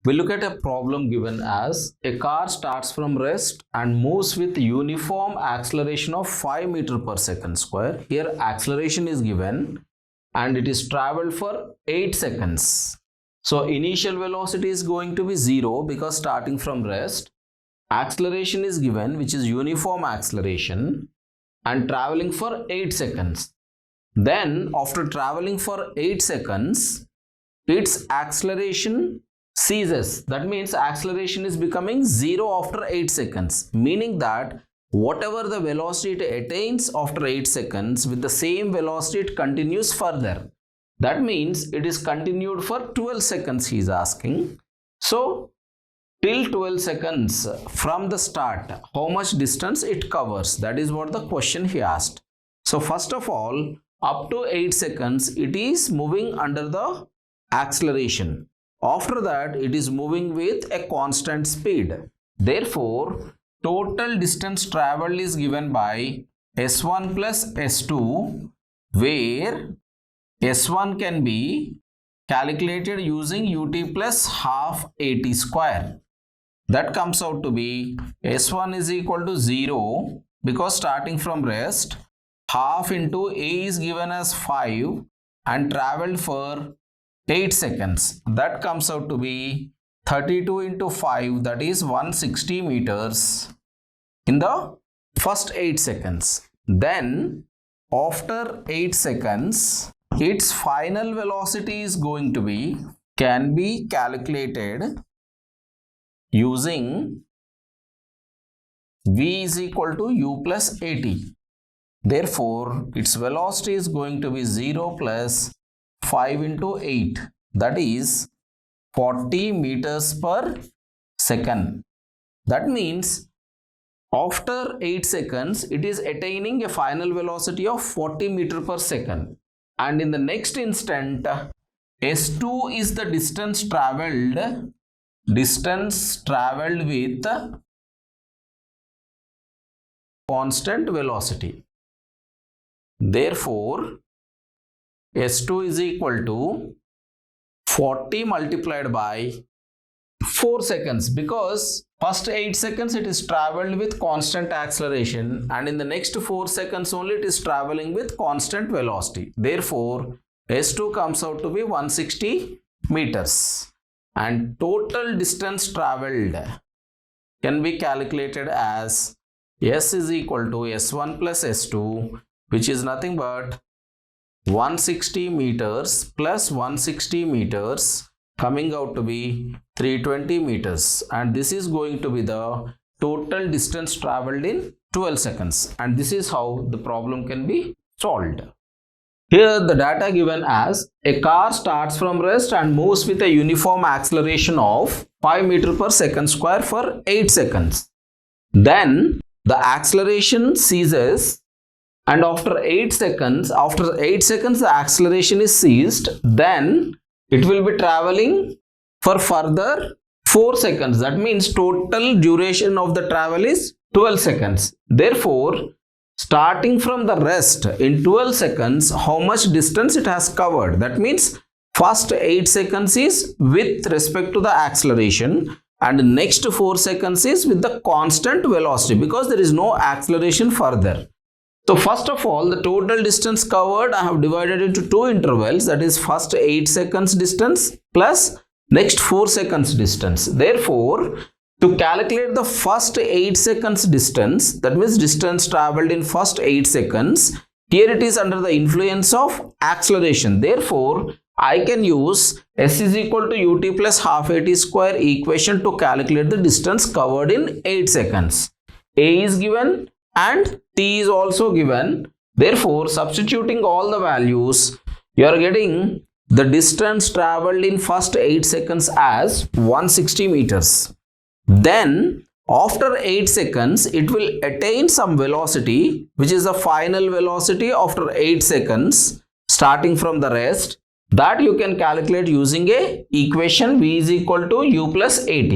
We look at a problem given as a car starts from rest and moves with uniform acceleration of 5 meter per second square. Here acceleration is given and it is traveled for 8 seconds. So initial velocity is going to be 0 because starting from rest. Acceleration is given, which is uniform acceleration, and traveling for 8 seconds. Then after traveling for 8 seconds, its acceleration ceases. That means acceleration is becoming 0 after 8 seconds, meaning that whatever the velocity it attains after 8 seconds, with the same velocity it continues further. That means it is continued for 12 seconds, he is asking. So till 12 seconds from the start, how much distance it covers? That is what the question he asked. So first of all, up to 8 seconds, it is moving under the acceleration. After that, it is moving with a constant speed. Therefore, total distance traveled is given by S1 plus S2, where S1 can be calculated using ut plus half at square. That comes out to be S1 is equal to 0 because starting from rest, half into A is given as 5 and traveled for 8 seconds. That comes out to be 32 into 5, that is 160 meters in the first 8 seconds. Then after 8 seconds, its final velocity is going to be, can be calculated using v is equal to u plus at. Therefore, its velocity is going to be 0 plus 5 into 8, that is 40 meters per second. That means after 8 seconds, it is attaining a final velocity of 40 meter per second. And in the next instant, S2 is the distance traveled with constant velocity. Therefore, S2 is equal to 40 multiplied by 4 seconds, because first 8 seconds it is traveled with constant acceleration and in the next 4 seconds only it is traveling with constant velocity. Therefore, S2 comes out to be 160 meters and total distance traveled can be calculated as S is equal to S1 plus S2, which is nothing but 160 meters plus 160 meters, coming out to be 320 meters, and this is going to be the total distance traveled in 12 seconds, and this is how the problem can be solved. Here the data given as a car starts from rest and moves with a uniform acceleration of 5 meter per second square for 8 seconds. Then the acceleration ceases and after 8 seconds the acceleration is ceased. Then it will be traveling for further 4 seconds. That means total duration of the travel is 12 seconds. Therefore, starting from the rest in 12 seconds, how much distance it has covered? That means first 8 seconds is with respect to the acceleration and next 4 seconds is with the constant velocity because there is no acceleration further. So first of all, the total distance covered I have divided into two intervals, that is first 8 seconds distance plus next 4 seconds distance. Therefore, to calculate the first 8 seconds distance, that means distance traveled in first 8 seconds, here it is under the influence of acceleration. Therefore, I can use S is equal to ut plus half at square equation to calculate the distance covered in 8 seconds. A is given and T is also given. Therefore, substituting all the values, you are getting the distance traveled in first 8 seconds as 160 meters. Then after 8 seconds, it will attain some velocity, which is the final velocity after 8 seconds starting from the rest. That you can calculate using a equation v is equal to u plus at.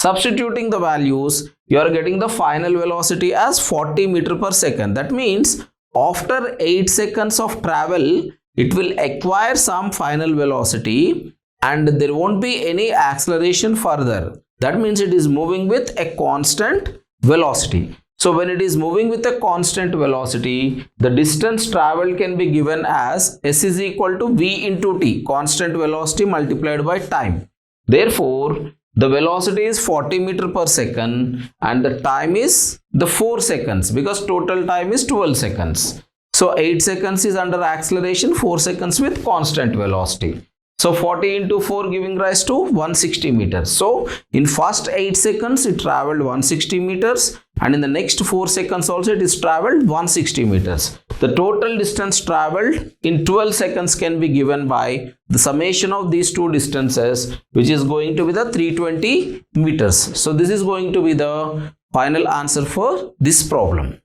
Substituting the values, you are getting the final velocity as 40 meter per second. That means after 8 seconds of travel, it will acquire some final velocity and there won't be any acceleration further. That means it is moving with a constant velocity. So when it is moving with a constant velocity, the distance traveled can be given as S is equal to V into T, constant velocity multiplied by time. Therefore, the velocity is 40 meter per second and the time is the 4 seconds because total time is 12 seconds. So 8 seconds is under acceleration, 4 seconds with constant velocity. So 40 into 4 giving rise to 160 meters. So in first 8 seconds it traveled 160 meters and in the next 4 seconds also it is traveled 160 meters. The total distance traveled in 12 seconds can be given by the summation of these two distances, which is going to be the 320 meters. So this is going to be the final answer for this problem.